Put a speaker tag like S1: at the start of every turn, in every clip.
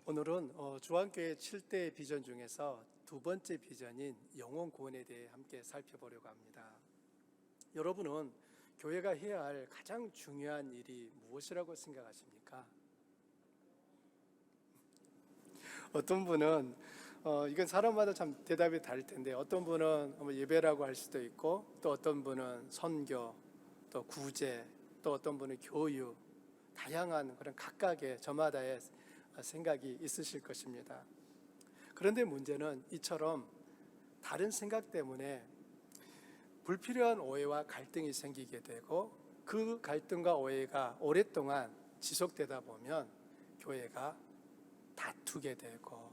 S1: 오늘은 주안교회 7대 비전 중에서 두 번째 비전인 영혼 구원에 대해 함께 살펴보려고 합니다. 여러분은 교회가 해야 할 가장 중요한 일이 무엇이라고 생각하십니까? 어떤 분은 이건 사람마다 참 대답이 다를 텐데, 어떤 분은 예배라고 할 수도 있고, 또 어떤 분은 선교, 또 구제, 또 어떤 분은 교육, 다양한 그런 각각의 저마다의 생각이 있으실 것입니다. 그런데 문제는 이처럼 다른 생각 때문에 불필요한 오해와 갈등이 생기게 되고, 그 갈등과 오해가 오랫동안 지속되다 보면 교회가 다투게 되고,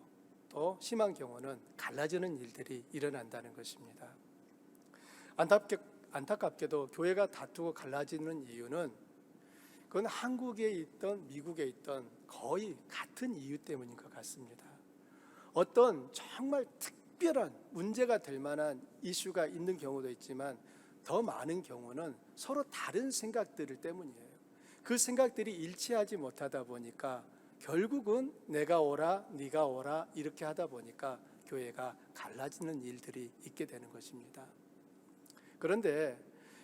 S1: 또 심한 경우는 갈라지는 일들이 일어난다는 것입니다. 안타깝게도 교회가 다투고 갈라지는 이유는 그건 한국에 있던 미국에 있던 거의 같은 이유 때문인 것 같습니다. 어떤 정말 특별한 문제가 될 만한 이슈가 있는 경우도 있지만, 더 많은 경우는 서로 다른 생각들 때문이에요. 그 생각들이 일치하지 못하다 보니까 결국은 내가 오라 네가 오라 이렇게 하다 보니까 교회가 갈라지는 일들이 있게 되는 것입니다. 그런데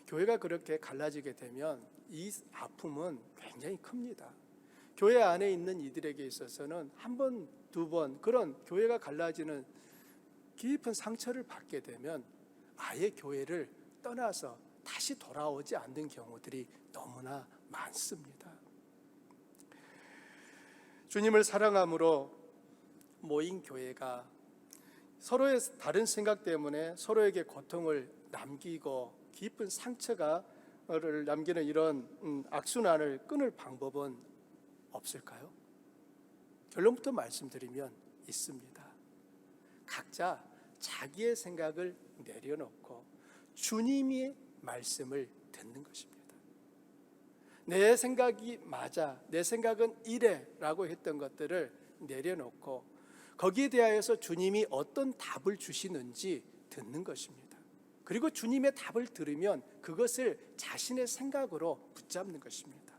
S1: 교회가 그렇게 갈라지게 되면 이 아픔은 굉장히 큽니다. 교회 안에 있는 이들에게 있어서는 한 번, 두 번 그런 교회가 갈라지는 깊은 상처를 받게 되면 아예 교회를 떠나서 다시 돌아오지 않는 경우들이 너무나 많습니다. 주님을 사랑함으로 모인 교회가 서로의 다른 생각 때문에 서로에게 고통을 남기고 깊은 상처를 남기는 이런 악순환을 끊을 방법은 없을까요? 결론부터 말씀드리면 있습니다. 각자 자기의 생각을 내려놓고 주님의 말씀을 듣는 것입니다. 내 생각이 맞아, 내 생각은 이래 라고 했던 것들을 내려놓고 거기에 대하여서 주님이 어떤 답을 주시는지 듣는 것입니다. 그리고 주님의 답을 들으면 그것을 자신의 생각으로 붙잡는 것입니다.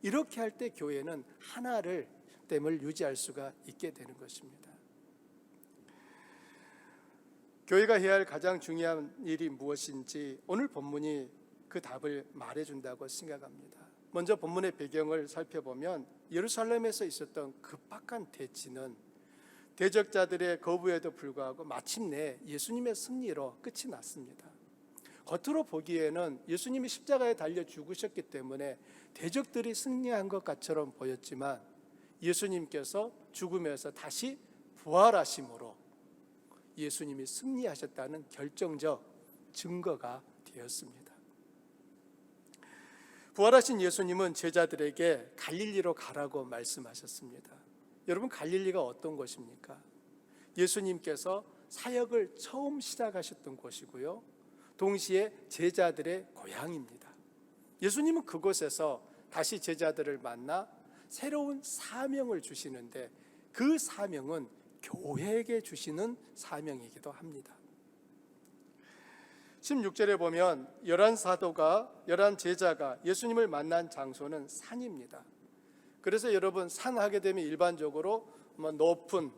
S1: 이렇게 할 때 교회는 하나를 됨을 유지할 수가 있게 되는 것입니다. 교회가 해야 할 가장 중요한 일이 무엇인지 오늘 본문이 그 답을 말해준다고 생각합니다. 먼저 본문의 배경을 살펴보면 예루살렘에서 있었던 급박한 대치는 대적자들의 거부에도 불구하고 마침내 예수님의 승리로 끝이 났습니다. 겉으로 보기에는 예수님이 십자가에 달려 죽으셨기 때문에 대적들이 승리한 것 같처럼 보였지만, 예수님께서 죽음에서 다시 부활하심으로 예수님이 승리하셨다는 결정적 증거가 되었습니다. 부활하신 예수님은 제자들에게 갈릴리로 가라고 말씀하셨습니다. 여러분, 갈릴리가 어떤 곳입니까? 예수님께서 사역을 처음 시작하셨던 곳이고요, 동시에 제자들의 고향입니다. 예수님은 그곳에서 다시 제자들을 만나 새로운 사명을 주시는데, 그 사명은 교회에게 주시는 사명이기도 합니다. 16절에 보면 11 제자가 예수님을 만난 장소는 산입니다. 그래서 여러분, 산 하게 되면 일반적으로 높은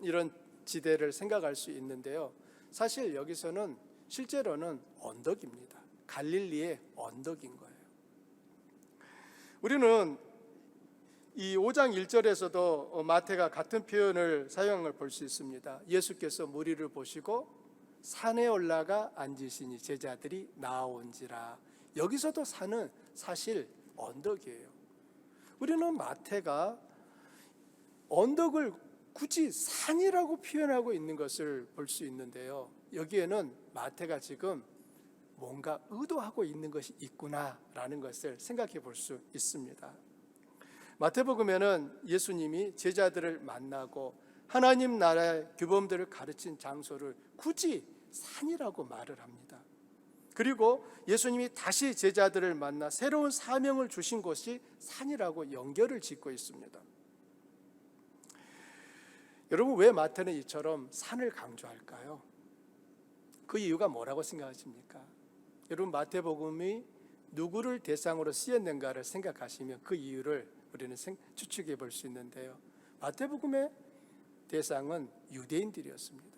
S1: 이런 지대를 생각할 수 있는데요, 사실 여기서는 실제로는 언덕입니다. 갈릴리의 언덕인 거예요. 우리는 이 5장 1절에서도 마태가 같은 표현을 사용한 걸 볼 수 있습니다. 예수께서 무리를 보시고 산에 올라가 앉으시니 제자들이 나아온지라. 여기서도 산은 사실 언덕이에요. 우리는 마태가 언덕을 굳이 산이라고 표현하고 있는 것을 볼 수 있는데요, 여기에는 마태가 지금 뭔가 의도하고 있는 것이 있구나라는 것을 생각해 볼 수 있습니다. 마태복음에는 예수님이 제자들을 만나고 하나님 나라의 규범들을 가르친 장소를 굳이 산이라고 말을 합니다. 그리고 예수님이 다시 제자들을 만나 새로운 사명을 주신 곳이 산이라고 연결을 짓고 있습니다. 여러분, 왜 마태는 이처럼 산을 강조할까요? 그 이유가 뭐라고 생각하십니까? 여러분, 마태복음이 누구를 대상으로 쓰였는가를 생각하시면 그 이유를 우리는 추측해 볼 수 있는데요, 마태복음의 대상은 유대인들이었습니다.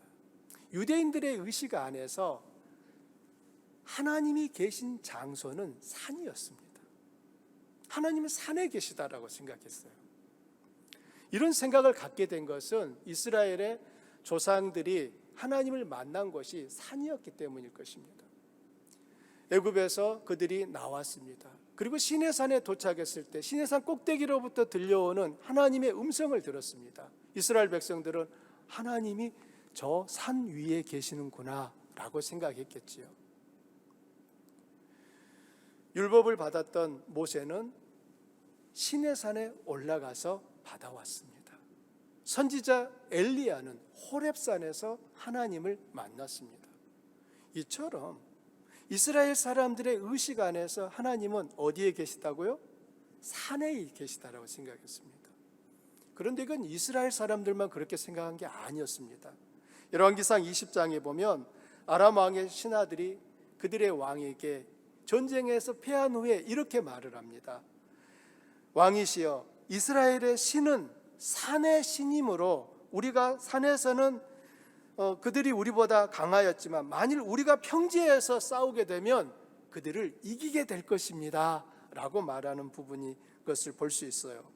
S1: 유대인들의 의식 안에서 하나님이 계신 장소는 산이었습니다. 하나님은 산에 계시다라고 생각했어요. 이런 생각을 갖게 된 것은 이스라엘의 조상들이 하나님을 만난 것이 산이었기 때문일 것입니다. 애굽에서 그들이 나왔습니다. 그리고 시내산에 도착했을 때 시내산 꼭대기로부터 들려오는 하나님의 음성을 들었습니다. 이스라엘 백성들은 하나님이 저 산 위에 계시는구나 라고 생각했겠지요. 율법을 받았던 모세는 시내산에 올라가서 받아왔습니다. 선지자 엘리야는 호렙산에서 하나님을 만났습니다. 이처럼 이스라엘 사람들의 의식 안에서 하나님은 어디에 계시다고요? 산에 계시다라고 생각했습니다. 그런데 이건 이스라엘 사람들만 그렇게 생각한 게 아니었습니다. 열왕기상 20장에 보면 아람 왕의 신하들이 그들의 왕에게 전쟁에서 패한 후에 이렇게 말을 합니다. 왕이시여, 이스라엘의 신은 산의 신이므로 우리가 산에서는 그들이 우리보다 강하였지만 만일 우리가 평지에서 싸우게 되면 그들을 이기게 될 것입니다 라고 말하는 부분이 것을 볼 수 있어요.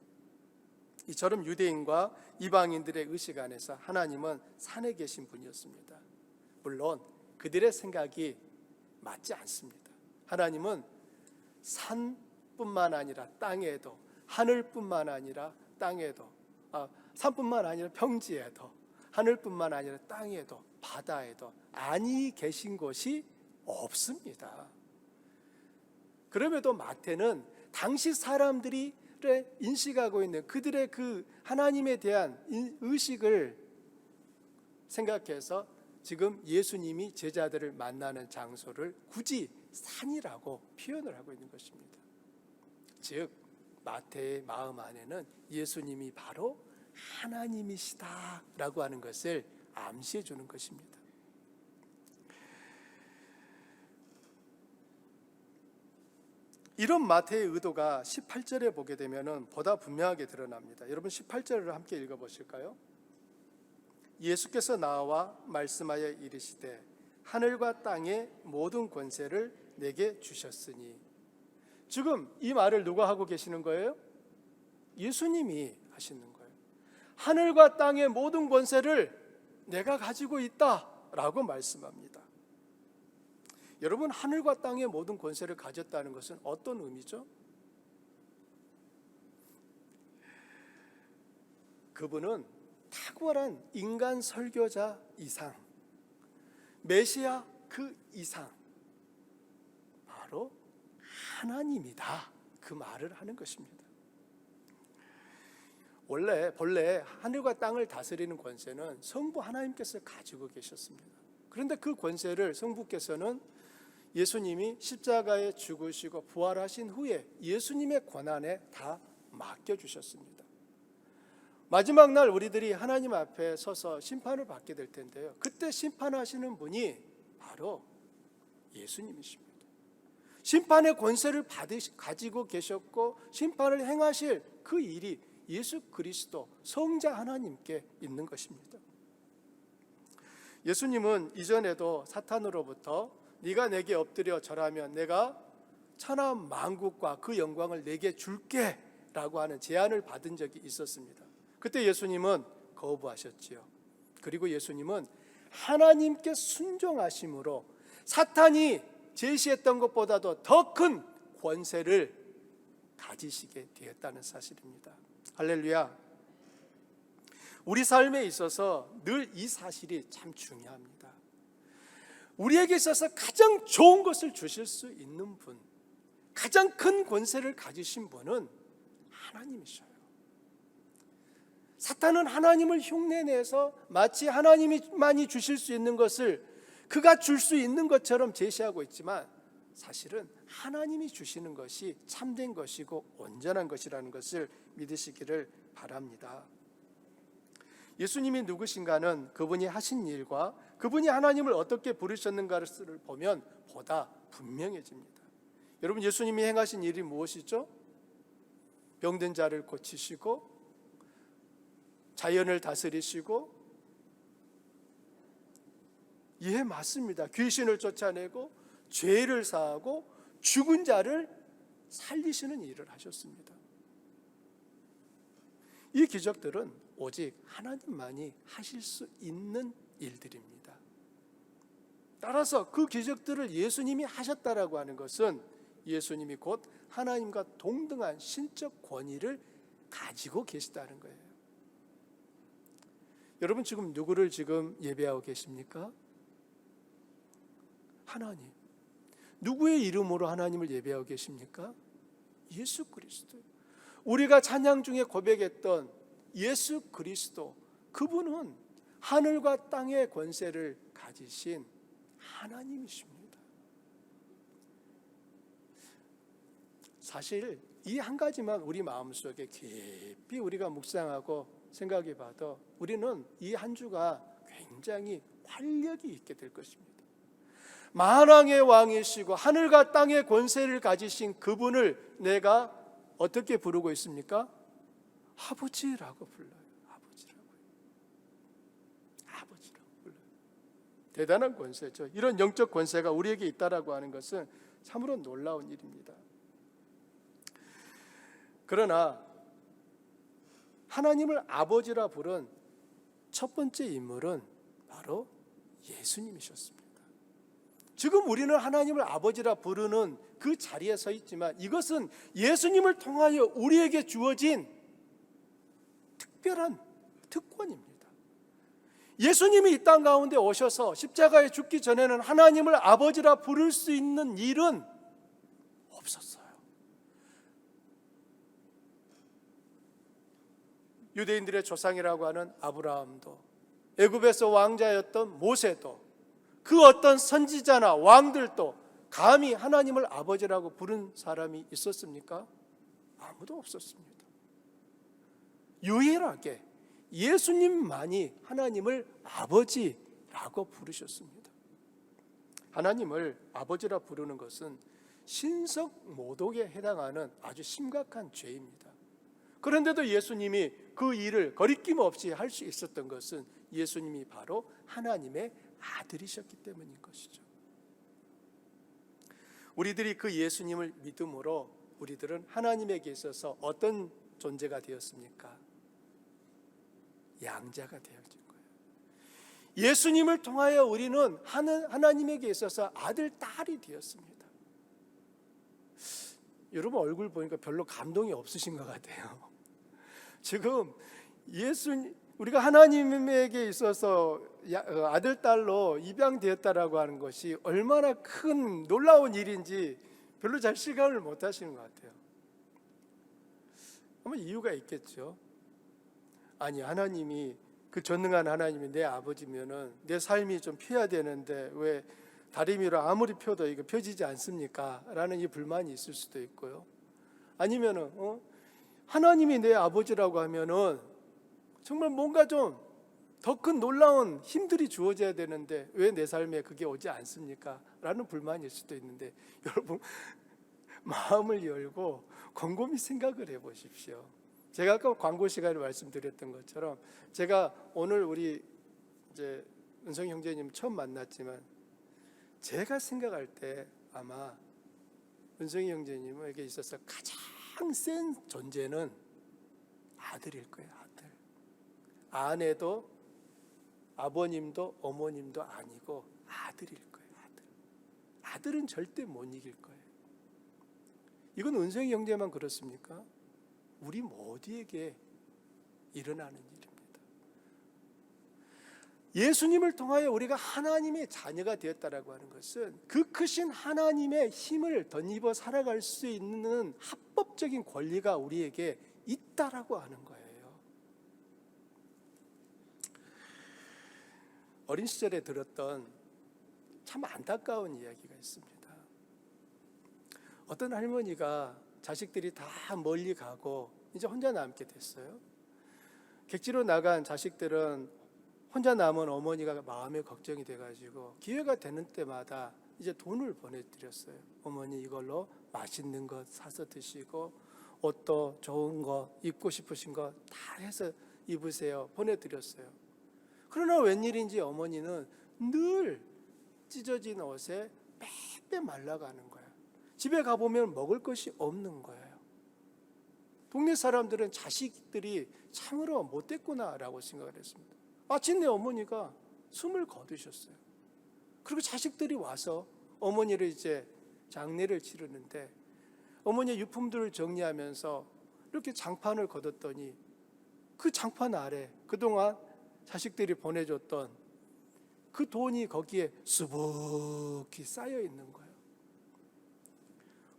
S1: 이처럼 유대인과 이방인들의 의식 안에서 하나님은 산에 계신 분이었습니다. 물론 그들의 생각이 맞지 않습니다. 하나님은 산뿐만 아니라 땅에도, 하늘뿐만 아니라 땅에도, 산뿐만 아니라 평지에도, 하늘뿐만 아니라 땅에도, 바다에도 아니 계신 곳이 없습니다. 그럼에도 마태는 당시 사람들이 인식하고 있는 그들의 그 하나님에 대한 의식을 생각해서 지금 예수님이 제자들을 만나는 장소를 굳이 산이라고 표현을 하고 있는 것입니다. 즉 마태의 마음 안에는 예수님이 바로 하나님이시다라고 하는 것을 암시해 주는 것입니다. 이런 마태의 의도가 18절에 보게 되면 보다 분명하게 드러납니다. 여러분 18절을 함께 읽어보실까요? 예수께서 나와 말씀하여 이르시되 하늘과 땅의 모든 권세를 내게 주셨으니. 지금 이 말을 누가 하고 계시는 거예요? 예수님이 하시는 거예요. 하늘과 땅의 모든 권세를 내가 가지고 있다라고 말씀합니다. 여러분, 하늘과 땅의 모든 권세를 가졌다는 것은 어떤 의미죠? 그분은 탁월한 인간 설교자 이상, 메시아 그 이상, 바로 하나님이다, 그 말을 하는 것입니다. 본래 하늘과 땅을 다스리는 권세는 성부 하나님께서 가지고 계셨습니다. 그런데 그 권세를 성부께서는 예수님이 십자가에 죽으시고 부활하신 후에 예수님의 권한에 다 맡겨주셨습니다. 마지막 날 우리들이 하나님 앞에 서서 심판을 받게 될 텐데요, 그때 심판하시는 분이 바로 예수님이십니다. 심판의 권세를 가지고 계셨고 심판을 행하실 그 일이 예수 그리스도 성자 하나님께 있는 것입니다. 예수님은 이전에도 사탄으로부터 네가 내게 엎드려 절하면 내가 천하 만국과 그 영광을 내게 줄게 라고 하는 제안을 받은 적이 있었습니다. 그때 예수님은 거부하셨지요. 그리고 예수님은 하나님께 순종하심으로 사탄이 제시했던 것보다도 더 큰 권세를 가지시게 되었다는 사실입니다. 할렐루야. 우리 삶에 있어서 늘 이 사실이 참 중요합니다. 우리에게 있어서 가장 좋은 것을 주실 수 있는 분, 가장 큰 권세를 가지신 분은 하나님이셔요. 사탄은 하나님을 흉내내서 마치 하나님만이 주실 수 있는 것을 그가 줄 수 있는 것처럼 제시하고 있지만 사실은 하나님이 주시는 것이 참된 것이고 온전한 것이라는 것을 믿으시기를 바랍니다. 예수님이 누구신가는 그분이 하신 일과 그분이 하나님을 어떻게 부르셨는가를 보면 보다 분명해집니다. 여러분, 예수님이 행하신 일이 무엇이죠? 병든 자를 고치시고 자연을 다스리시고, 예, 맞습니다. 귀신을 쫓아내고 죄를 사하고 죽은 자를 살리시는 일을 하셨습니다. 이 기적들은 오직 하나님만이 하실 수 있는 일들입니다. 따라서 그 기적들을 예수님이 하셨다라고 하는 것은 예수님이 곧 하나님과 동등한 신적 권위를 가지고 계시다는 거예요. 여러분, 지금 누구를 지금 예배하고 계십니까? 하나님. 누구의 이름으로 하나님을 예배하고 계십니까? 예수 그리스도. 우리가 찬양 중에 고백했던 예수 그리스도, 그분은 하늘과 땅의 권세를 가지신 하나님이십니다. 사실 이 한 가지만 우리 마음속에 깊이 우리가 묵상하고 생각해 봐도 우리는 이 한 주가 굉장히 활력이 있게 될 것입니다. 만왕의 왕이시고 하늘과 땅의 권세를 가지신 그분을 내가 어떻게 부르고 있습니까? 아버지라고 불러요. 아버지라고 불러요. 대단한 권세죠. 이런 영적 권세가 우리에게 있다라고 하는 것은 참으로 놀라운 일입니다. 그러나 하나님을 아버지라 부른 첫 번째 인물은 바로 예수님이셨습니다. 지금 우리는 하나님을 아버지라 부르는 그 자리에 서 있지만 이것은 예수님을 통하여 우리에게 주어진 특별한 특권입니다. 예수님이 이 땅 가운데 오셔서 십자가에 죽기 전에는 하나님을 아버지라 부를 수 있는 일은 없었어요. 유대인들의 조상이라고 하는 아브라함도, 애굽에서 왕자였던 모세도, 그 어떤 선지자나 왕들도 감히 하나님을 아버지라고 부른 사람이 있었습니까? 아무도 없었습니다. 유일하게 예수님만이 하나님을 아버지라고 부르셨습니다. 하나님을 아버지라 부르는 것은 신성모독에 해당하는 아주 심각한 죄입니다. 그런데도 예수님이 그 일을 거리낌 없이 할 수 있었던 것은 예수님이 바로 하나님의 아들이셨기 때문인 것이죠. 우리들이 그 예수님을 믿음으로 우리들은 하나님에게 있어서 어떤 존재가 되었습니까? 양자가 되어진 거예요. 예수님을 통하여 우리는 하나님에게 있어서 아들, 딸이 되었습니다. 여러분 얼굴 보니까 별로 감동이 없으신 것 같아요. 지금 우리가 하나님에게 있어서 아들, 딸로 입양되었다라고 하는 것이 얼마나 큰 놀라운 일인지 별로 잘 실감을 못 하시는 것 같아요. 아마 이유가 있겠죠. 아니, 하나님이, 그 전능한 하나님이 내 아버지면은 내 삶이 좀 펴야 되는데 왜 다리미로 아무리 펴도 이거 펴지지 않습니까? 라는 이 불만이 있을 수도 있고요. 아니면은 하나님이 내 아버지라고 하면은 정말 뭔가 좀 더 큰 놀라운 힘들이 주어져야 되는데 왜 내 삶에 그게 오지 않습니까? 라는 불만일 수도 있는데, 여러분 마음을 열고 곰곰이 생각을 해보십시오. 제가 아까 광고 시간에 말씀드렸던 것처럼 제가 오늘 우리 이제 은성이 형제님 처음 만났지만 제가 생각할 때 아마 은성이 형제님에게 있어서 가장 센 존재는 아들일 거예요. 아들. 아내도 아버님도 어머님도 아니고 아들일 거예요. 아들. 아들은 절대 못 이길 거예요. 이건 은성이 형제만 그렇습니까? 우리 모두에게 일어나는 일입니다. 예수님을 통하여 우리가 하나님의 자녀가 되었다라고 하는 것은 그 크신 하나님의 힘을 덧입어 살아갈 수 있는 합법적인 권리가 우리에게 있다라고 하는 거예요. 어린 시절에 들었던 참 안타까운 이야기가 있습니다. 어떤 할머니가 자식들이 다 멀리 가고 이제 혼자 남게 됐어요. 객지로 나간 자식들은 혼자 남은 어머니가 마음에 걱정이 돼가지고 기회가 되는 때마다 이제 돈을 보내드렸어요. 어머니 이걸로 맛있는 것 사서 드시고 옷도 좋은 거 입고 싶으신 거 다 해서 입으세요. 보내드렸어요. 그러나 웬일인지 어머니는 늘 찢어진 옷에 빼빼 말라가는 거예요. 집에 가보면 먹을 것이 없는 거예요. 동네 사람들은 자식들이 참으로 못됐구나라고 생각을 했습니다. 마침내 어머니가 숨을 거두셨어요. 그리고 자식들이 와서 어머니를 이제 장례를 치르는데 어머니의 유품들을 정리하면서 이렇게 장판을 걷었더니 그 장판 아래 그동안 자식들이 보내줬던 그 돈이 거기에 수북히 쌓여 있는 거예요.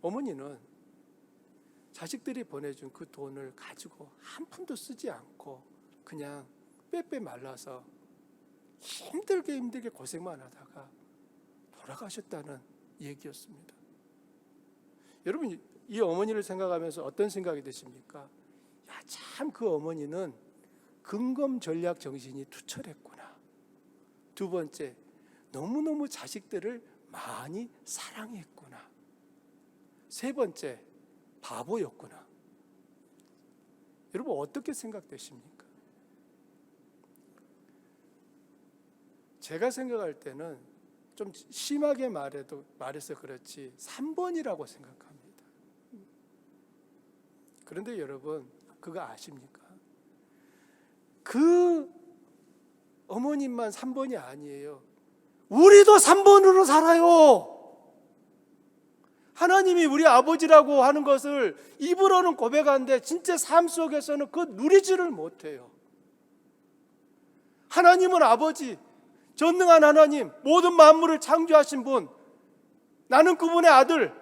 S1: 어머니는 자식들이 보내준 그 돈을 가지고 한 푼도 쓰지 않고 그냥 빼빼 말라서 힘들게 고생만 하다가 돌아가셨다는 얘기였습니다. 여러분, 이 어머니를 생각하면서 어떤 생각이 드십니까? 참 그 어머니는 근검 전략 정신이 투철했구나. 두 번째, 너무너무 자식들을 많이 사랑했구나. 세 번째, 바보였구나. 여러분 어떻게 생각되십니까? 제가 생각할 때는 좀 심하게 말해서 그렇지 3번이라고 생각합니다. 그런데 여러분 그거 아십니까? 그 어머님만 3번이 아니에요. 우리도 3번으로 살아요. 하나님이 우리 아버지라고 하는 것을 입으로는 고백하는데 진짜 삶 속에서는 그 누리지를 못해요. 하나님은 아버지, 전능한 하나님, 모든 만물을 창조하신 분, 나는 그분의 아들,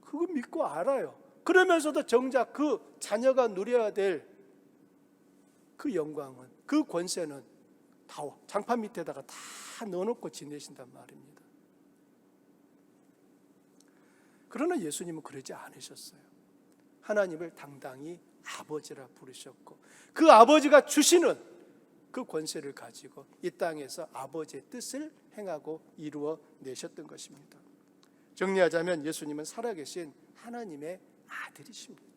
S1: 그거 믿고 알아요. 그러면서도 정작 그 자녀가 누려야 될 그 영광은, 그 권세는 다 장판 밑에다가 다 넣어놓고 지내신단 말입니다. 그러나 예수님은 그러지 않으셨어요. 하나님을 당당히 아버지라 부르셨고 그 아버지가 주시는 그 권세를 가지고 이 땅에서 아버지의 뜻을 행하고 이루어 내셨던 것입니다. 정리하자면 예수님은 살아계신 하나님의 아들이십니다.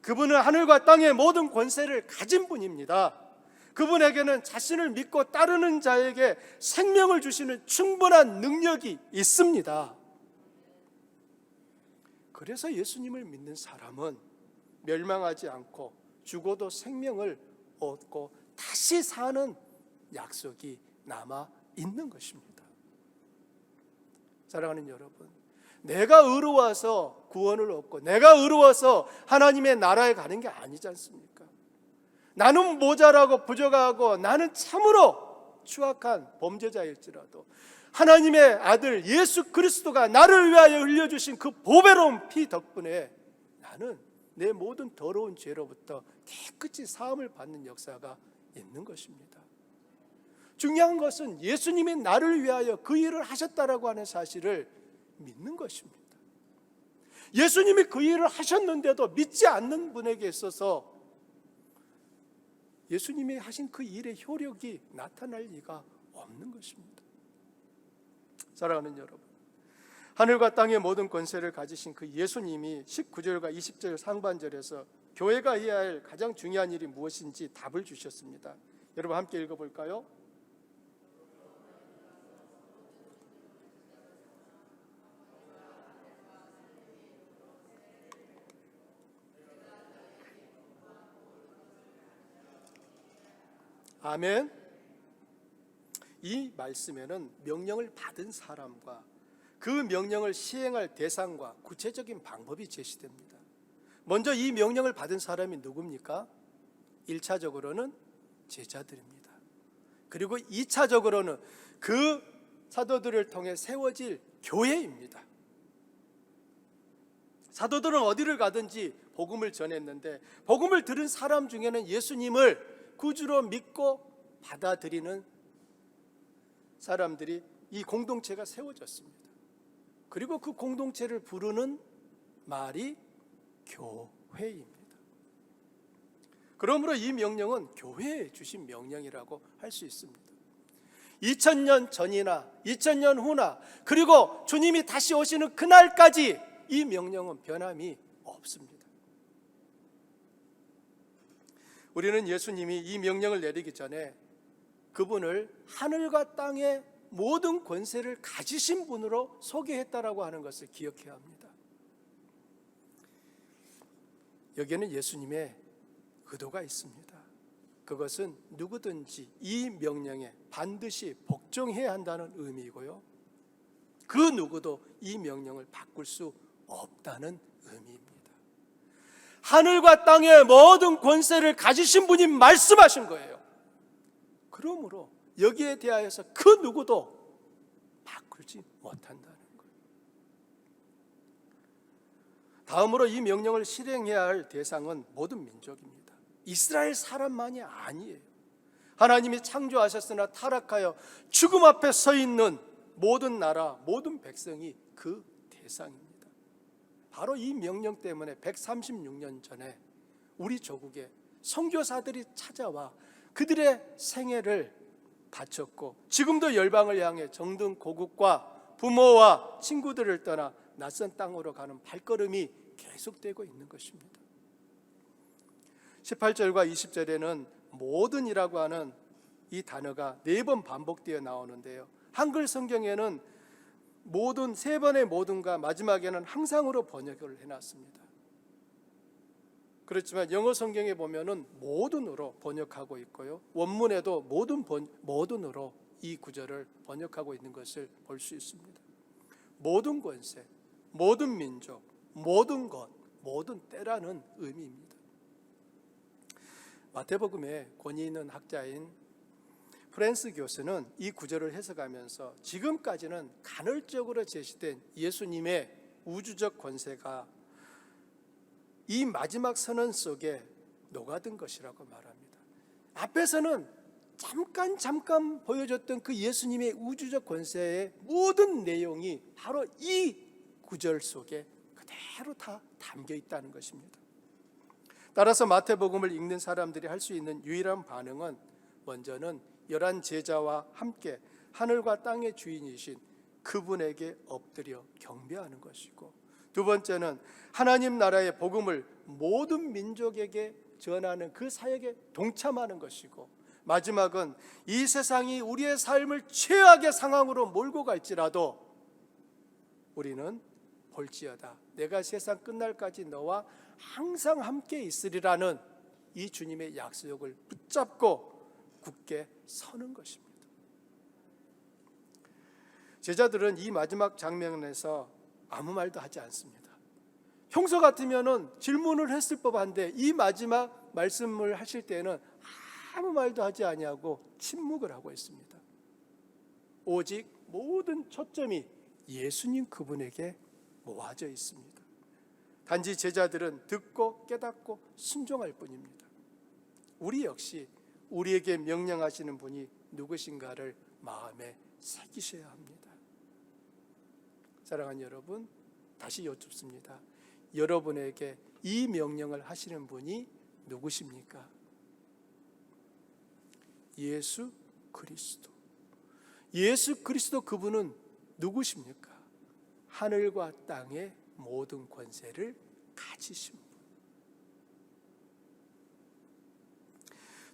S1: 그분은 하늘과 땅의 모든 권세를 가진 분입니다. 그분에게는 자신을 믿고 따르는 자에게 생명을 주시는 충분한 능력이 있습니다. 그래서 예수님을 믿는 사람은 멸망하지 않고 죽어도 생명을 얻고 다시 사는 약속이 남아 있는 것입니다. 사랑하는 여러분, 내가 의로워서 구원을 얻고 내가 의로워서 하나님의 나라에 가는 게 아니지 않습니까? 나는 모자라고 부족하고 나는 참으로 추악한 범죄자일지라도 하나님의 아들 예수 그리스도가 나를 위하여 흘려주신 그 보배로운 피 덕분에 나는 내 모든 더러운 죄로부터 깨끗이 사함을 받는 역사가 있는 것입니다. 중요한 것은 예수님이 나를 위하여 그 일을 하셨다라고 하는 사실을 믿는 것입니다. 예수님이 그 일을 하셨는데도 믿지 않는 분에게 있어서 예수님이 하신 그 일의 효력이 나타날 리가 없는 것입니다. 사랑하는 여러분, 하늘과 땅의 모든 권세를 가지신 그 예수님이 19절과 20절 상반절에서 교회가 해야 할 가장 중요한 일이 무엇인지 답을 주셨습니다. 여러분 함께 읽어볼까요? 아멘. 이 말씀에는 명령을 받은 사람과 그 명령을 시행할 대상과 구체적인 방법이 제시됩니다. 먼저 이 명령을 받은 사람이 누굽니까? 1차적으로는 제자들입니다. 그리고 2차적으로는 그 사도들을 통해 세워질 교회입니다. 사도들은 어디를 가든지 복음을 전했는데 복음을 들은 사람 중에는 예수님을 구주로 믿고 받아들이는 사람들이 이 공동체가 세워졌습니다. 그리고 그 공동체를 부르는 말이 교회입니다. 그러므로 이 명령은 교회에 주신 명령이라고 할 수 있습니다. 2000년 전이나 2000년 후나 그리고 주님이 다시 오시는 그날까지 이 명령은 변함이 없습니다. 우리는 예수님이 이 명령을 내리기 전에 그분을 하늘과 땅의 모든 권세를 가지신 분으로 소개했다라고 하는 것을 기억해야 합니다. 여기에는 예수님의 의도가 있습니다. 그것은 누구든지 이 명령에 반드시 복종해야 한다는 의미이고요, 그 누구도 이 명령을 바꿀 수 없다는 의미입니다. 하늘과 땅의 모든 권세를 가지신 분이 말씀하신 거예요. 그러므로 여기에 대하여서 그 누구도 바꾸지 못한다는 거예요. 다음으로 이 명령을 실행해야 할 대상은 모든 민족입니다. 이스라엘 사람만이 아니에요. 하나님이 창조하셨으나 타락하여 죽음 앞에 서 있는 모든 나라, 모든 백성이 그 대상입니다. 바로 이 명령 때문에 136년 전에 우리 조국에 선교사들이 찾아와 그들의 생애를 바쳤고, 지금도 열방을 향해 정든 고국과 부모와 친구들을 떠나 낯선 땅으로 가는 발걸음이 계속되고 있는 것입니다. 18절과 20절에는 모든이라고 하는 이 단어가 4번 반복되어 나오는데요, 한글 성경에는 모든 3번의 모든과 마지막에는 항상으로 번역을 해놨습니다. 그렇지만 영어 성경에 보면은 모든으로 번역하고 있고요, 원문에도 모든으로 이 구절을 번역하고 있는 것을 볼 수 있습니다. 모든 권세, 모든 민족, 모든 것, 모든 때라는 의미입니다. 마태복음의 권위 있는 학자인 프랜스 교수는 이 구절을 해석하면서 지금까지는 간헐적으로 제시된 예수님의 우주적 권세가 이 마지막 선언 속에 녹아든 것이라고 말합니다. 앞에서는 잠깐 보여줬던 그 예수님의 우주적 권세의 모든 내용이 바로 이 구절 속에 그대로 다 담겨 있다는 것입니다. 따라서 마태복음을 읽는 사람들이 할 수 있는 유일한 반응은, 먼저는 11 제자와 함께 하늘과 땅의 주인이신 그분에게 엎드려 경배하는 것이고, 두 번째는 하나님 나라의 복음을 모든 민족에게 전하는 그 사역에 동참하는 것이고, 마지막은 이 세상이 우리의 삶을 최악의 상황으로 몰고 갈지라도 우리는 볼지어다 내가 세상 끝날까지 너와 항상 함께 있으리라는 이 주님의 약속을 붙잡고 굳게 서는 것입니다. 제자들은 이 마지막 장면에서 아무 말도 하지 않습니다. 평소 같으면은 질문을 했을 법한데 이 마지막 말씀을 하실 때는 아무 말도 하지 아니하고 침묵을 하고 있습니다. 오직 모든 초점이 예수님 그분에게 모아져 있습니다. 단지 제자들은 듣고 깨닫고 순종할 뿐입니다. 우리 역시 우리에게 명령하시는 분이 누구신가를 마음에 새기셔야 합니다. 사랑하는 여러분, 다시 여쭙습니다. 여러분에게 이 명령을 하시는 분이 누구십니까? 예수 그리스도. 예수 그리스도 그분은 누구십니까? 하늘과 땅의 모든 권세를 가지신 분.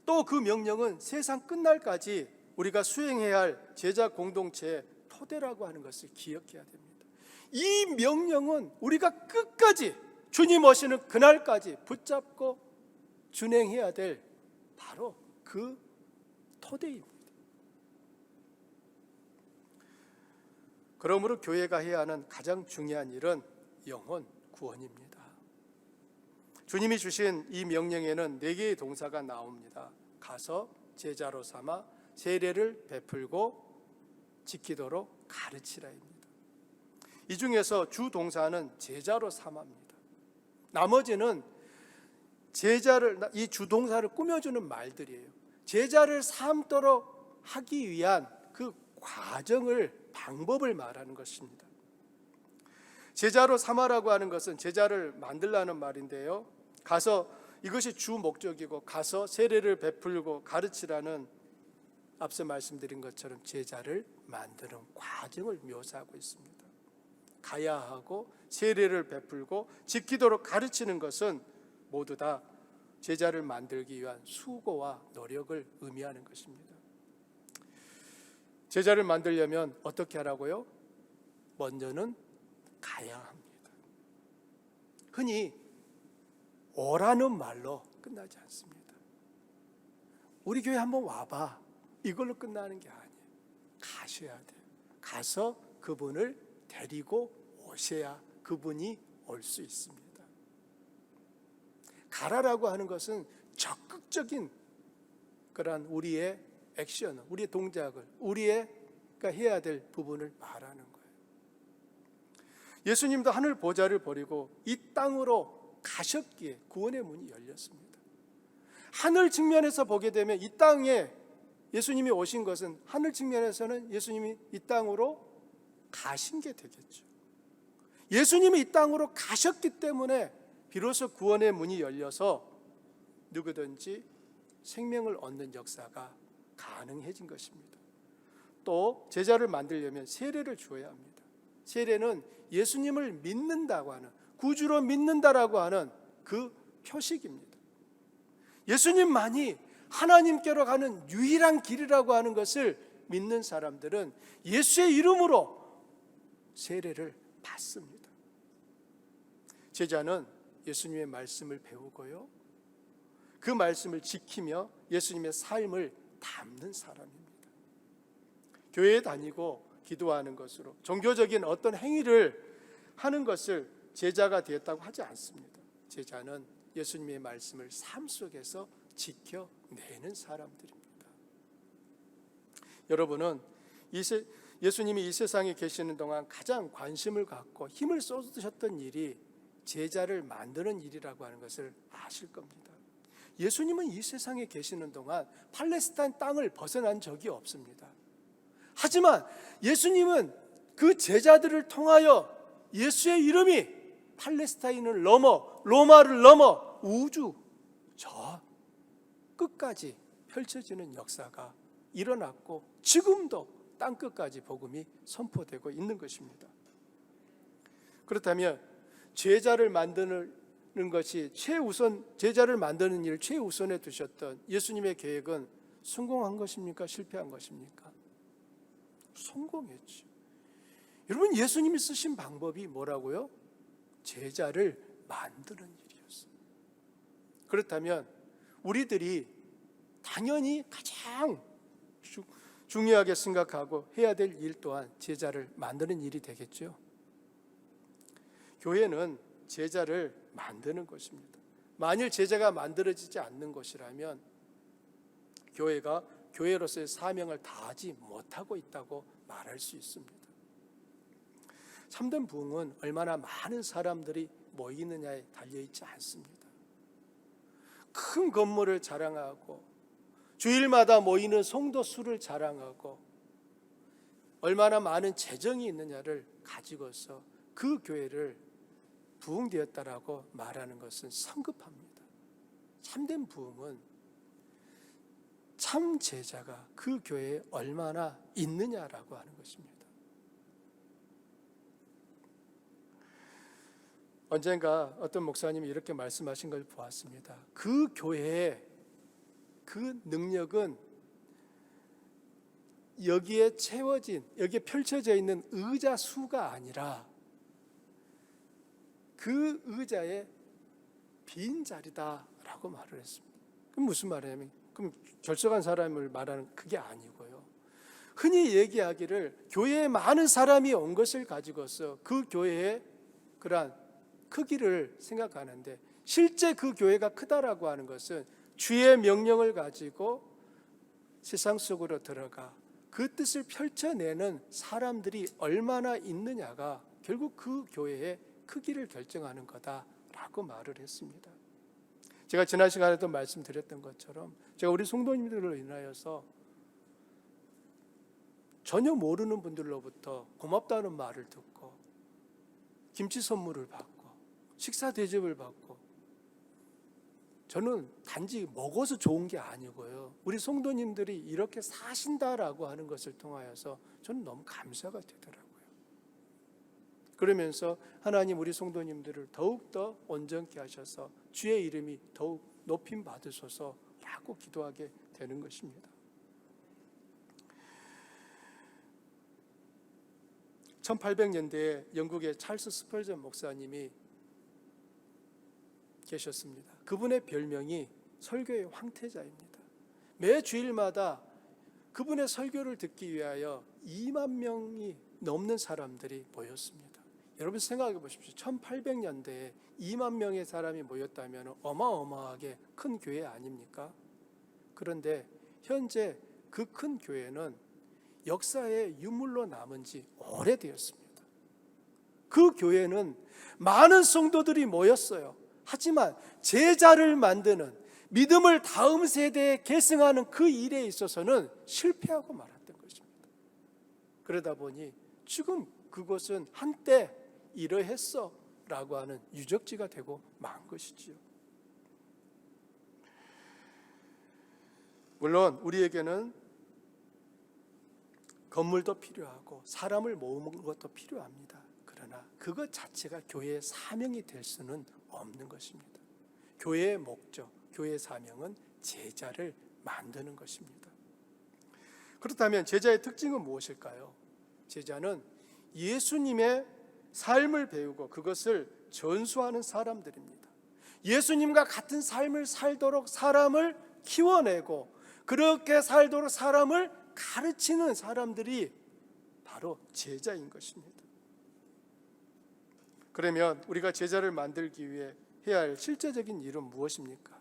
S1: 또 그 명령은 세상 끝날까지 우리가 수행해야 할 제자 공동체의 토대라고 하는 것을 기억해야 됩니다. 이 명령은 우리가 끝까지 주님 오시는 그날까지 붙잡고 준행해야 될 바로 그 토대입니다. 그러므로 교회가 해야 하는 가장 중요한 일은 영혼 구원입니다. 주님이 주신 이 명령에는 4개의 동사가 나옵니다. 가서 제자로 삼아 세례를 베풀고 지키도록 가르치라입니다. 이 중에서 주 동사는 제자로 삼합니다. 나머지는 이 주 동사를 꾸며주는 말들이에요. 제자를 삼도록 하기 위한 그 과정을, 방법을 말하는 것입니다. 제자로 삼아라고 하는 것은 제자를 만들라는 말인데요, 가서, 이것이 주 목적이고, 가서 세례를 베풀고 가르치라는 앞서 말씀드린 것처럼 제자를 만드는 과정을 묘사하고 있습니다. 가야 하고 세례를 베풀고 지키도록 가르치는 것은 모두 다 제자를 만들기 위한 수고와 노력을 의미하는 것입니다. 제자를 만들려면 어떻게 하라고요? 먼저는 가야 합니다. 흔히 오라는 말로 끝나지 않습니다. 우리 교회 한번 와봐, 이걸로 끝나는 게 아니에요. 가셔야 돼요. 가서 그분을 데리고 오셔야 그분이 올 수 있습니다. 가라라고 하는 것은 적극적인 그러한 우리의 액션, 우리의 동작을, 우리가 해야 될 부분을 말하는 거예요. 예수님도 하늘 보좌를 버리고 이 땅으로 가셨기에 구원의 문이 열렸습니다. 하늘 측면에서 보게 되면 이 땅에 예수님이 오신 것은, 하늘 측면에서는 예수님이 이 땅으로 가신 게 되겠죠. 예수님이 이 땅으로 가셨기 때문에 비로소 구원의 문이 열려서 누구든지 생명을 얻는 역사가 가능해진 것입니다. 또 제자를 만들려면 세례를 주어야 합니다. 세례는 예수님을 믿는다고 하는, 구주로 믿는다라고 하는 그 표식입니다. 예수님만이 하나님께로 가는 유일한 길이라고 하는 것을 믿는 사람들은 예수의 이름으로 세례를 받습니다. 제자는 예수님의 말씀을 배우고요, 그 말씀을 지키며 예수님의 삶을 담는 사람입니다. 교회에 다니고 기도하는 것으로 종교적인 어떤 행위를 하는 것을 제자가 되었다고 하지 않습니다. 제자는 예수님의 말씀을 삶 속에서 지켜내는 사람들입니다. 여러분은 예수님이 이 세상에 계시는 동안 가장 관심을 갖고 힘을 쏟으셨던 일이 제자를 만드는 일이라고 하는 것을 아실 겁니다. 예수님은 이 세상에 계시는 동안 팔레스타인 땅을 벗어난 적이 없습니다. 하지만 예수님은 그 제자들을 통하여 예수의 이름이 팔레스타인을 넘어, 로마를 넘어 우주 저 끝까지 펼쳐지는 역사가 일어났고 지금도 땅끝까지 복음이 선포되고 있는 것입니다. 그렇다면 제자를 만드는 것이 최우선, 제자를 만드는 일을 최우선에 두셨던 예수님의 계획은 성공한 것입니까? 실패한 것입니까? 성공했죠. 여러분, 예수님이 쓰신 방법이 뭐라고요? 제자를 만드는 일이었어요. 그렇다면 우리들이 당연히 가장 중요하게 생각하고 해야 될 일 또한 제자를 만드는 일이 되겠죠. 교회는 제자를 만드는 것입니다. 만일 제자가 만들어지지 않는 것이라면 교회가 교회로서의 사명을 다하지 못하고 있다고 말할 수 있습니다. 참된 부흥은 얼마나 많은 사람들이 모이느냐에 달려있지 않습니다. 큰 건물을 자랑하고 주일마다 모이는 성도 수를 자랑하고 얼마나 많은 재정이 있느냐를 가지고서 그 교회를 부흥되었다라고 말하는 것은 성급합니다. 참된 부흥은 참 제자가 그 교회에 얼마나 있느냐라고 하는 것입니다. 언젠가 어떤 목사님이 이렇게 말씀하신 걸 보았습니다. 그 교회의 그 능력은 여기에 채워진, 여기에 펼쳐져 있는 의자 수가 아니라 그 의자의 빈 자리다라고 말을 했습니다. 그럼 무슨 말이냐면, 그럼 결석한 사람을 말하는 그게 아니고요. 흔히 얘기하기를 교회에 많은 사람이 온 것을 가지고서 그 교회의 그러한 크기를 생각하는데, 실제 그 교회가 크다라고 하는 것은 주의 명령을 가지고 세상 속으로 들어가 그 뜻을 펼쳐내는 사람들이 얼마나 있느냐가 결국 그 교회의 크기를 결정하는 거다라고 말을 했습니다. 제가 지난 시간에도 말씀드렸던 것처럼 제가 우리 성도님들로 인하여서 전혀 모르는 분들로부터 고맙다는 말을 듣고 김치 선물을 받고 식사 대접을 받고, 저는 단지 먹어서 좋은 게 아니고요, 우리 성도님들이 이렇게 사신다라고 하는 것을 통하여서 저는 너무 감사가 되더라고요. 그러면서 하나님 우리 성도님들을 더욱더 온전케 하셔서 주의 이름이 더욱 높임 받으소서라고 기도하게 되는 것입니다. 1800년대에 영국의 찰스 스펄전 목사님이 계셨습니다. 그분의 별명이 설교의 황태자입니다. 매 주일마다 그분의 설교를 듣기 위하여 2만 명이 넘는 사람들이 모였습니다. 여러분 생각해 보십시오. 1800년대에 2만 명의 사람이 모였다면 어마어마하게 큰 교회 아닙니까? 그런데 현재 그 큰 교회는 역사의 유물로 남은 지 오래되었습니다. 그 교회는 많은 성도들이 모였어요. 하지만 제자를 만드는, 믿음을 다음 세대에 계승하는 그 일에 있어서는 실패하고 말았던 것입니다. 그러다 보니 지금 그것은 한때 이러했어 라고 하는 유적지가 되고 만 것이지요. 물론 우리에게는 건물도 필요하고 사람을 모으는 것도 필요합니다. 그러나 그것 자체가 교회의 사명이 될 수는 없는 것입니다. 교회의 목적, 교회의 사명은 제자를 만드는 것입니다. 그렇다면 제자의 특징은 무엇일까요? 제자는 예수님의 삶을 배우고 그것을 전수하는 사람들입니다. 예수님과 같은 삶을 살도록 사람을 키워내고 그렇게 살도록 사람을 가르치는 사람들이 바로 제자인 것입니다. 그러면 우리가 제자를 만들기 위해 해야 할 실제적인 일은 무엇입니까?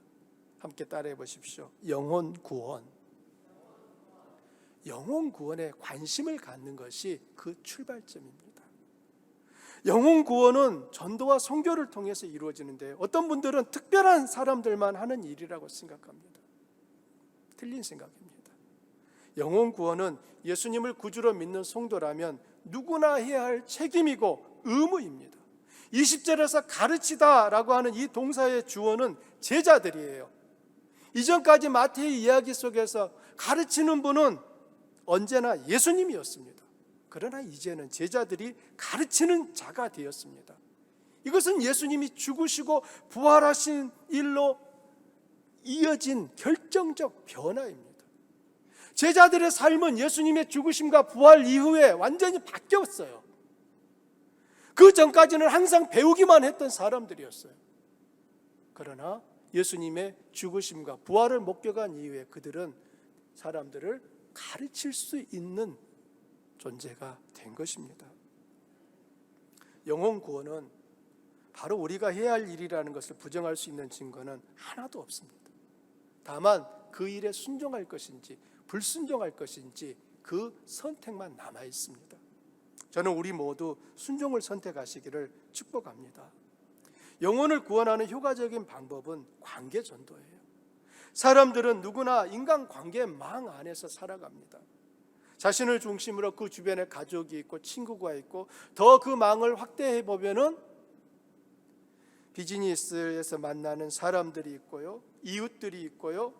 S1: 함께 따라해 보십시오. 영혼 구원. 영혼 구원에 관심을 갖는 것이 그 출발점입니다. 영혼 구원은 전도와 선교를 통해서 이루어지는데 어떤 분들은 특별한 사람들만 하는 일이라고 생각합니다. 틀린 생각입니다. 영혼 구원은 예수님을 구주로 믿는 성도라면 누구나 해야 할 책임이고 의무입니다. 20절에서 가르치다라고 하는 이 동사의 주어는 제자들이에요. 이전까지 마태의 이야기 속에서 가르치는 분은 언제나 예수님이었습니다. 그러나 이제는 제자들이 가르치는 자가 되었습니다. 이것은 예수님이 죽으시고 부활하신 일로 이어진 결정적 변화입니다. 제자들의 삶은 예수님의 죽으심과 부활 이후에 완전히 바뀌었어요. 그 전까지는 항상 배우기만 했던 사람들이었어요. 그러나 예수님의 죽으심과 부활을 목격한 이후에 그들은 사람들을 가르칠 수 있는 존재가 된 것입니다. 영혼 구원은 바로 우리가 해야 할 일이라는 것을 부정할 수 있는 증거는 하나도 없습니다. 다만 그 일에 순종할 것인지 불순종할 것인지 그 선택만 남아 있습니다. 저는 우리 모두 순종을 선택하시기를 축복합니다. 영혼을 구원하는 효과적인 방법은 관계 전도예요. 사람들은 누구나 인간관계망 안에서 살아갑니다. 자신을 중심으로 그 주변에 가족이 있고 친구가 있고 더 그 망을 확대해 보면은 비즈니스에서 만나는 사람들이 있고요, 이웃들이 있고요,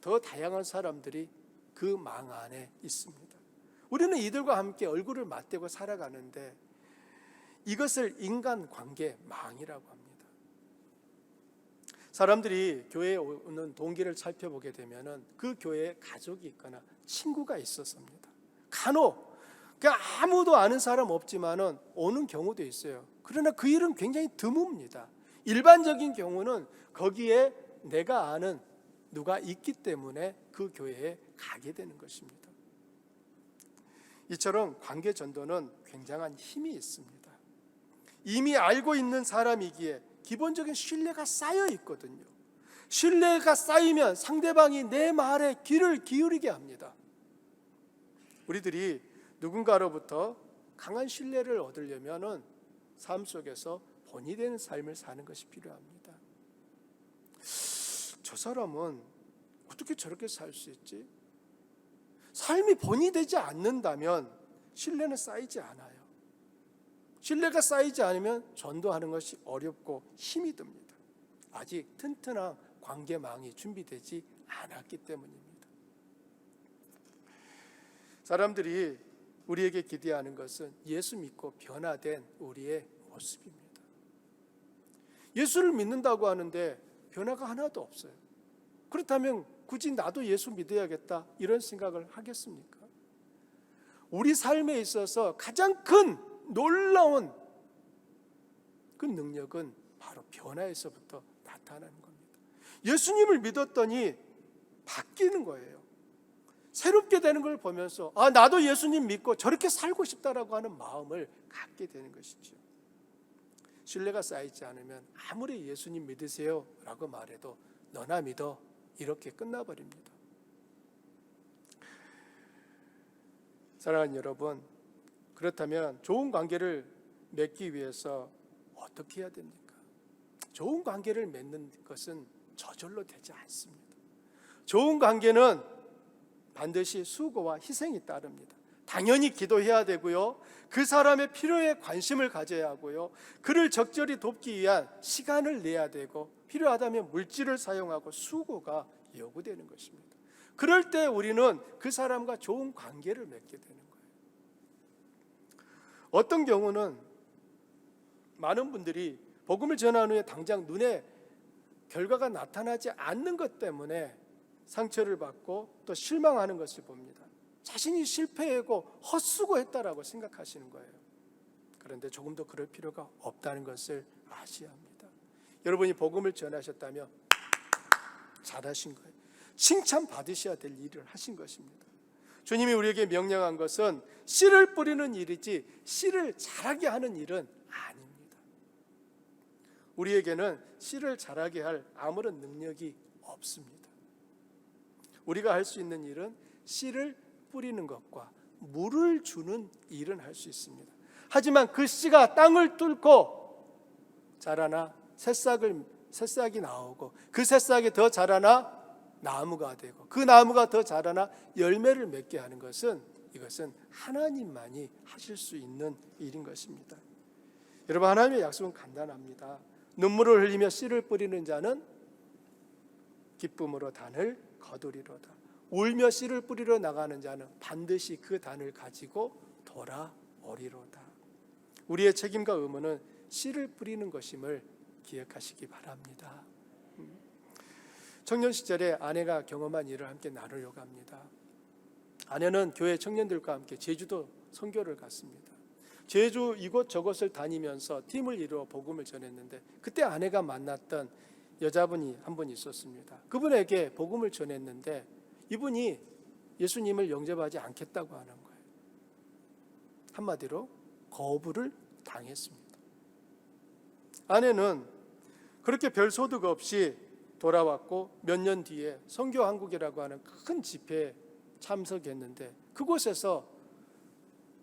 S1: 더 다양한 사람들이 그 망 안에 있습니다. 우리는 이들과 함께 얼굴을 맞대고 살아가는데 이것을 인간관계망이라고 합니다. 사람들이 교회에 오는 동기를 살펴보게 되면 그 교회에 가족이 있거나 친구가 있었습니다. 간혹 그냥 아무도 아는 사람 없지만은 오는 경우도 있어요. 그러나 그 일은 굉장히 드뭅니다. 일반적인 경우는 거기에 내가 아는 누가 있기 때문에 그 교회에 가게 되는 것입니다. 이처럼 관계 전도는 굉장한 힘이 있습니다. 이미 알고 있는 사람이기에 기본적인 신뢰가 쌓여 있거든요. 신뢰가 쌓이면 상대방이 내 말에 귀를 기울이게 합니다. 우리들이 누군가로부터 강한 신뢰를 얻으려면 삶 속에서 본이 되는 삶을 사는 것이 필요합니다. 저 사람은 어떻게 저렇게 살 수 있지? 삶이 본이 되지 않는다면 신뢰는 쌓이지 않아요. 신뢰가 쌓이지 않으면 전도하는 것이 어렵고 힘이 듭니다. 아직 튼튼한 관계망이 준비되지 않았기 때문입니다. 사람들이 우리에게 기대하는 것은 예수 믿고 변화된 우리의 모습입니다. 예수를 믿는다고 하는데 변화가 하나도 없어요. 그렇다면 굳이 나도 예수 믿어야겠다 이런 생각을 하겠습니까? 우리 삶에 있어서 가장 큰 놀라운 그 능력은 바로 변화에서부터 나타나는 겁니다. 예수님을 믿었더니 바뀌는 거예요. 새롭게 되는 걸 보면서 나도 예수님 믿고 저렇게 살고 싶다라고 하는 마음을 갖게 되는 것이죠. 신뢰가 쌓이지 않으면 아무리 예수님 믿으세요 라고 말해도 너나 믿어 이렇게 끝나버립니다. 사랑하는 여러분, 그렇다면 좋은 관계를 맺기 위해서 어떻게 해야 됩니까? 좋은 관계를 맺는 것은 저절로 되지 않습니다. 좋은 관계는 반드시 수고와 희생이 따릅니다. 당연히 기도해야 되고요. 그 사람의 필요에 관심을 가져야 하고요. 그를 적절히 돕기 위한 시간을 내야 되고 필요하다면 물질을 사용하고 수고가 요구되는 것입니다. 그럴 때 우리는 그 사람과 좋은 관계를 맺게 되는 거예요. 어떤 경우는 많은 분들이 복음을 전한 후에 당장 눈에 결과가 나타나지 않는 것 때문에 상처를 받고 또 실망하는 것을 봅니다. 자신이 실패하고 헛수고했다라고 생각하시는 거예요. 그런데 조금 더 그럴 필요가 없다는 것을 아셔야 합니다. 여러분이 복음을 전하셨다면 잘하신 거예요. 칭찬받으셔야 될 일을 하신 것입니다. 주님이 우리에게 명령한 것은 씨를 뿌리는 일이지 씨를 자라게 하는 일은 아닙니다. 우리에게는 씨를 자라게 할 아무런 능력이 없습니다. 우리가 할 수 있는 일은 씨를 뿌리는 것과 물을 주는 일은 할 수 있습니다. 하지만 그 씨가 땅을 뚫고 자라나 새싹이 나오고 그 새싹이 더 자라나 나무가 되고 그 나무가 더 자라나 열매를 맺게 하는 것은 이것은 하나님만이 하실 수 있는 일인 것입니다. 여러분, 하나님의 약속은 간단합니다. 눈물을 흘리며 씨를 뿌리는 자는 기쁨으로 단을 거두리로다. 울며 씨를 뿌리러 나가는 자는 반드시 그 단을 가지고 돌아오리로다. 우리의 책임과 의무는 씨를 뿌리는 것임을 기억하시기 바랍니다. 청년 시절에 아내가 경험한 일을 함께 나누려고 합니다. 아내는 교회 청년들과 함께 제주도 선교를 갔습니다. 제주 이곳저곳을 다니면서 팀을 이루어 복음을 전했는데 그때 아내가 만났던 여자분이 한 분 있었습니다. 그분에게 복음을 전했는데 이분이 예수님을 영접하지 않겠다고 하는 거예요. 한마디로 거부를 당했습니다. 아내는 그렇게 별 소득 없이 돌아왔고 몇 년 뒤에 선교한국이라고 하는 큰 집회에 참석했는데 그곳에서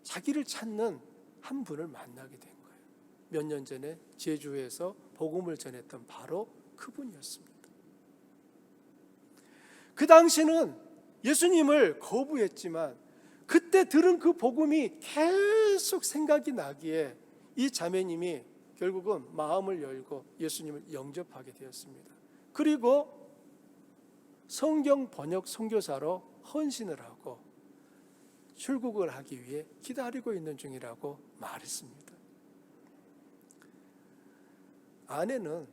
S1: 자기를 찾는 한 분을 만나게 된 거예요. 몇 년 전에 제주에서 복음을 전했던 바로 그분이었습니다. 그 당시는 예수님을 거부했지만 그때 들은 그 복음이 계속 생각이 나기에 이 자매님이 결국은 마음을 열고 예수님을 영접하게 되었습니다. 그리고 성경 번역 선교사로 헌신을 하고 출국을 하기 위해 기다리고 있는 중이라고 말했습니다. 아내는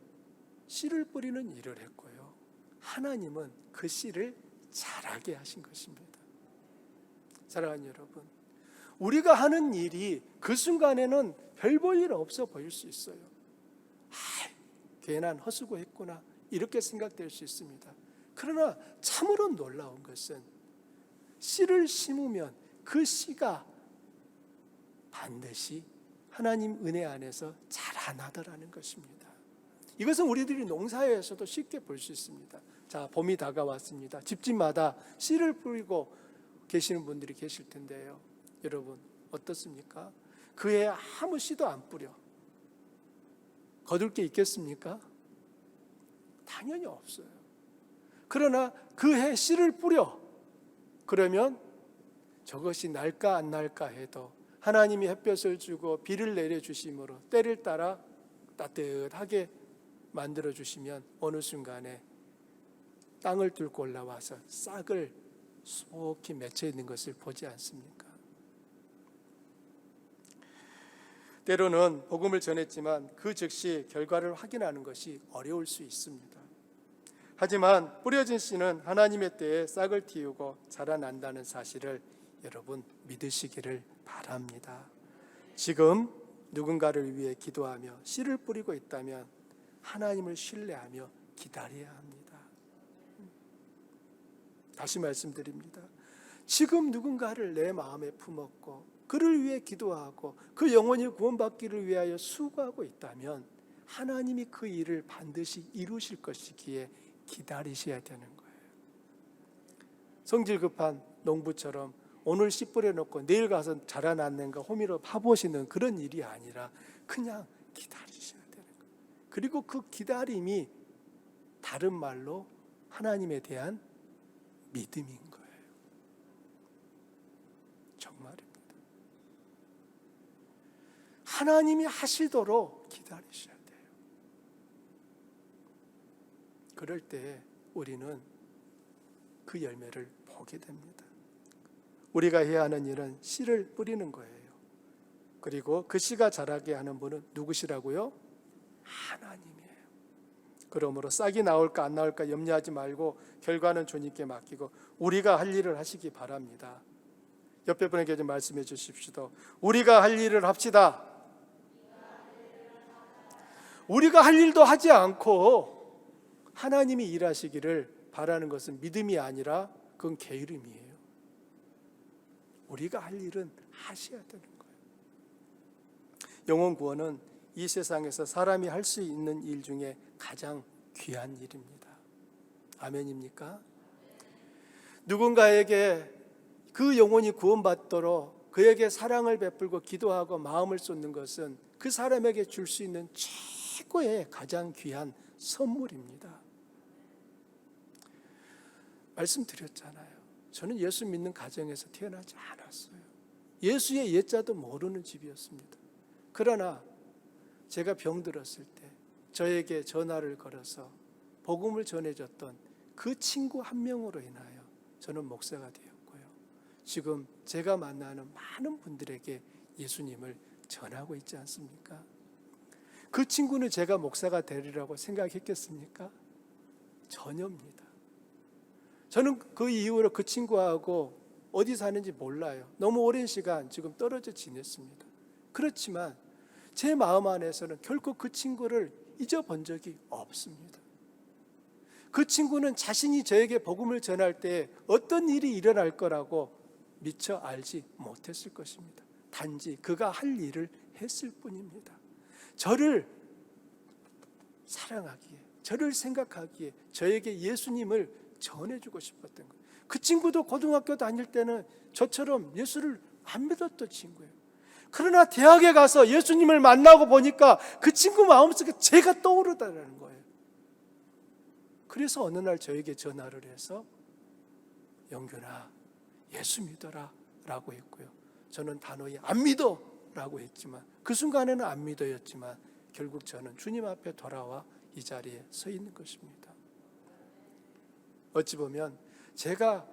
S1: 씨를 뿌리는 일을 했고요. 하나님은 그 씨를 자라게 하신 것입니다. 사랑하는 여러분, 우리가 하는 일이 그 순간에는 별 볼 일 없어 보일 수 있어요. 괜한 헛수고했구나 이렇게 생각될 수 있습니다. 그러나 참으로 놀라운 것은 씨를 심으면 그 씨가 반드시 하나님 은혜 안에서 자라나더라는 것입니다. 이것은 우리들이 농사에서도 쉽게 볼 수 있습니다. 자, 봄이 다가왔습니다. 집집마다 씨를 뿌리고 계시는 분들이 계실 텐데요. 여러분 어떻습니까? 그 해에 아무 씨도 안 뿌려 거둘 게 있겠습니까? 당연히 없어요. 그러나 그 해 씨를 뿌려 그러면 저것이 날까 안 날까 해도 하나님이 햇볕을 주고 비를 내려주심으로 때를 따라 따뜻하게 만들어주시면 어느 순간에 땅을 뚫고 올라와서 싹을 속히 맺혀 있는 것을 보지 않습니까? 때로는 복음을 전했지만 그 즉시 결과를 확인하는 것이 어려울 수 있습니다. 하지만 뿌려진 씨는 하나님의 때에 싹을 틔우고 자라난다는 사실을 여러분 믿으시기를 바랍니다. 지금 누군가를 위해 기도하며 씨를 뿌리고 있다면 하나님을 신뢰하며 기다려야 합니다. 다시 말씀드립니다. 지금 누군가를 내 마음에 품었고 그를 위해 기도하고 그 영혼이 구원받기를 위하여 수고하고 있다면 하나님이 그 일을 반드시 이루실 것이기에 기다리셔야 되는 거예요. 성질 급한 농부처럼 오늘 씨 뿌려놓고 내일 가서 자라났는가 호미로 파보시는 그런 일이 아니라 그냥 기다리셔야 되는 거예요. 그리고 그 기다림이 다른 말로 하나님에 대한 믿음인 거예요. 정말입니다. 하나님이 하시도록 기다리셔야 돼요. 그럴 때 우리는 그 열매를 보게 됩니다. 우리가 해야 하는 일은 씨를 뿌리는 거예요. 그리고 그 씨가 자라게 하는 분은 누구시라고요? 하나님이에요. 그러므로 싹이 나올까 안 나올까 염려하지 말고 결과는 주님께 맡기고 우리가 할 일을 하시기 바랍니다. 옆에 분에게 좀 말씀해 주십시오. 우리가 할 일을 합시다. 우리가 할 일도 하지 않고 하나님이 일하시기를 바라는 것은 믿음이 아니라 그건 게으름이에요. 우리가 할 일은 하셔야 되는 거예요. 영혼 구원은 이 세상에서 사람이 할 수 있는 일 중에 가장 귀한 일입니다. 아멘입니까? 누군가에게 그 영혼이 구원받도록 그에게 사랑을 베풀고 기도하고 마음을 쏟는 것은 그 사람에게 줄 수 있는 최고의 가장 귀한 선물입니다. 말씀드렸잖아요. 저는 예수 믿는 가정에서 태어나지 않았어요. 예수의 예자도 모르는 집이었습니다. 그러나 제가 병들었을 때 저에게 전화를 걸어서 복음을 전해줬던 그 친구 한 명으로 인하여 저는 목사가 되었고요. 지금 제가 만나는 많은 분들에게 예수님을 전하고 있지 않습니까? 그 친구는 제가 목사가 되리라고 생각했겠습니까? 전혀입니다. 저는 그 이후로 그 친구하고 어디 사는지 몰라요. 너무 오랜 시간 지금 떨어져 지냈습니다. 그렇지만 제 마음 안에서는 결코 그 친구를 잊어본 적이 없습니다. 그 친구는 자신이 저에게 복음을 전할 때 어떤 일이 일어날 거라고 미처 알지 못했을 것입니다. 단지 그가 할 일을 했을 뿐입니다. 저를 사랑하기에, 저를 생각하기에 저에게 예수님을 전해주고 싶었던 거예요. 그 친구도 고등학교 다닐 때는 저처럼 예수를 안 믿었던 친구예요. 그러나 대학에 가서 예수님을 만나고 보니까 그 친구 마음속에 제가 떠오르다는 거예요. 그래서 어느 날 저에게 전화를 해서 영균아 예수 믿어라 라고 했고요. 저는 단호히 안 믿어 라고 했지만 그 순간에는 안 믿어였지만 결국 저는 주님 앞에 돌아와 이 자리에 서 있는 것입니다. 어찌 보면 제가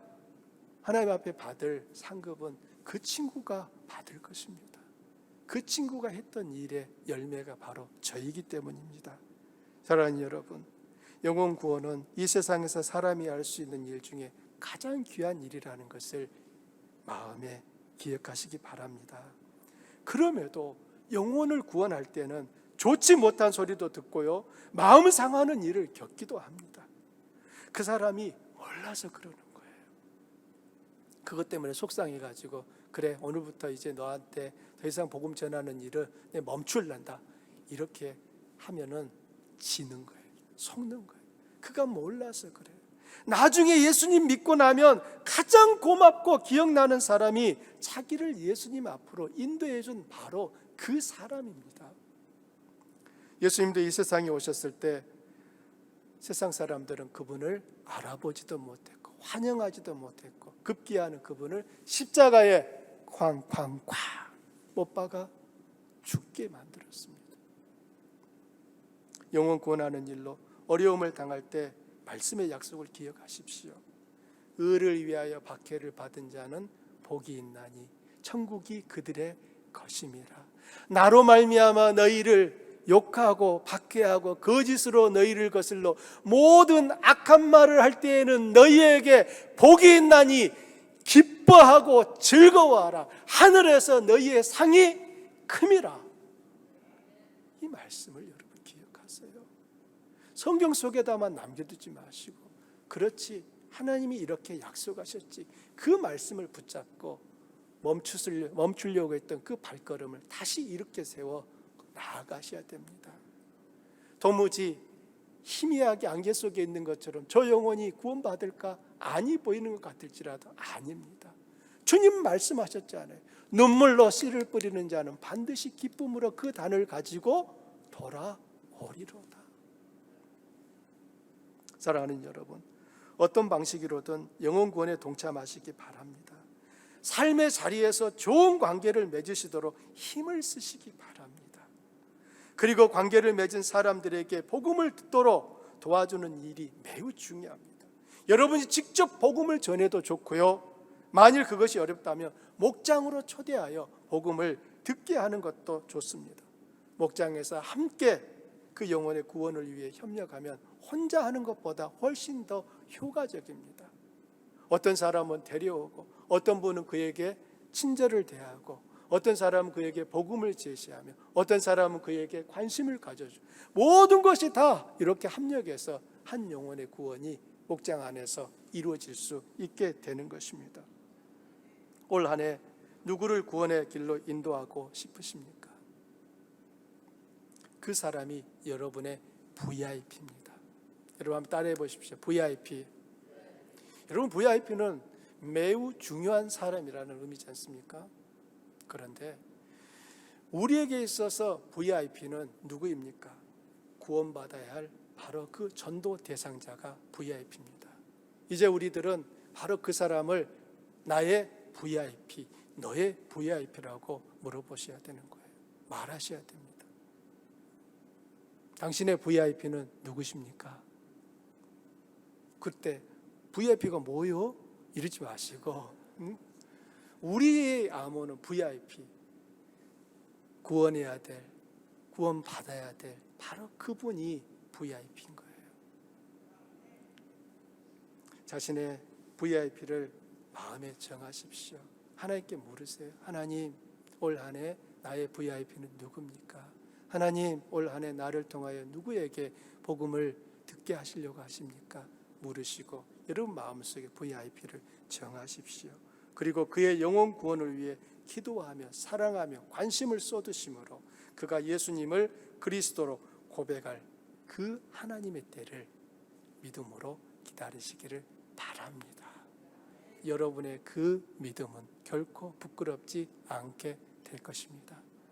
S1: 하나님 앞에 받을 상급은 그 친구가 받을 것입니다. 그 친구가 했던 일의 열매가 바로 저이기 때문입니다. 사랑하는 여러분, 영혼 구원은 이 세상에서 사람이 할 수 있는 일 중에 가장 귀한 일이라는 것을 마음에 기억하시기 바랍니다. 그럼에도 영혼을 구원할 때는 좋지 못한 소리도 듣고요, 마음 상하는 일을 겪기도 합니다. 그 사람이 몰라서 그러는 거예요. 그것 때문에 속상해가지고 그래 오늘부터 이제 너한테 더 이상 복음 전하는 일을 멈출란다 이렇게 하면은 지는 거예요. 속는 거예요. 그가 몰라서 그래요. 나중에 예수님 믿고 나면 가장 고맙고 기억나는 사람이 자기를 예수님 앞으로 인도해 준 바로 그 사람입니다. 예수님도 이 세상에 오셨을 때 세상 사람들은 그분을 알아보지도 못했고 환영하지도 못했고 급기야는 그분을 십자가에 쾅쾅쾅 못 박아 죽게 만들었습니다. 영혼 구원하는 일로 어려움을 당할 때 말씀의 약속을 기억하십시오. 의를 위하여 박해를 받은 자는 복이 있나니 천국이 그들의 것임이라. 나로 말미암아 너희를 욕하고 박해하고 거짓으로 너희를 거슬러 모든 악한 말을 할 때에는 너희에게 복이 있나니 기뻐하고 즐거워하라. 하늘에서 너희의 상이 큼이라. 이 말씀을 여러분 기억하세요. 성경 속에다만 남겨두지 마시고, 그렇지, 하나님이 이렇게 약속하셨지, 그 말씀을 붙잡고 멈추려고 했던 그 발걸음을 다시 이렇게 세워 나아가셔야 됩니다. 도무지 희미하게 안개 속에 있는 것처럼 저 영혼이 구원받을까 아니 보이는 것 같을지라도 아닙니다. 주님 말씀하셨잖아요. 눈물로 씨를 뿌리는 자는 반드시 기쁨으로 그 단을 가지고 돌아오리로다. 사랑하는 여러분, 어떤 방식으로든 영혼 구원에 동참하시기 바랍니다. 삶의 자리에서 좋은 관계를 맺으시도록 힘을 쓰시기 바랍니다. 그리고 관계를 맺은 사람들에게 복음을 듣도록 도와주는 일이 매우 중요합니다. 여러분이 직접 복음을 전해도 좋고요, 만일 그것이 어렵다면 목장으로 초대하여 복음을 듣게 하는 것도 좋습니다. 목장에서 함께 그 영혼의 구원을 위해 협력하면 혼자 하는 것보다 훨씬 더 효과적입니다. 어떤 사람은 데려오고, 어떤 분은 그에게 친절을 대하고, 어떤 사람은 그에게 복음을 제시하며, 어떤 사람은 그에게 관심을 가져주고, 모든 것이 다 이렇게 합력해서 한 영혼의 구원이 목장 안에서 이루어질 수 있게 되는 것입니다. 올 한 해 누구를 구원의 길로 인도하고 싶으십니까? 그 사람이 여러분의 VIP입니다. 여러분 한번 따라해 보십시오. VIP. 여러분, VIP는 매우 중요한 사람이라는 의미지 않습니까? 그런데 우리에게 있어서 VIP는 누구입니까? 구원받아야 할 바로 그 전도 대상자가 VIP입니다. 이제 우리들은 바로 그 사람을 나의 VIP, 너의 VIP라고 물어보셔야 되는 거예요. 말하셔야 됩니다. 당신의 VIP는 누구십니까? 그때 VIP가 뭐요? 이러지 마시고, 우리의 암호는 VIP, 구원해야 될, 구원받아야 될 바로 그분이 VIP인 거예요. 자신의 VIP를 마음에 정하십시오. 하나님께 물으세요. 하나님, 올 한 해 나의 VIP는 누굽니까? 하나님, 올 한 해 나를 통하여 누구에게 복음을 듣게 하시려고 하십니까? 물으시고 여러분 마음속에 VIP를 정하십시오. 그리고 그의 영혼 구원을 위해 기도하며 사랑하며 관심을 쏟으심으로 그가 예수님을 그리스도로 고백할 그 하나님의 때를 믿음으로 기다리시기를 바랍니다. 여러분의 그 믿음은 결코 부끄럽지 않게 될 것입니다.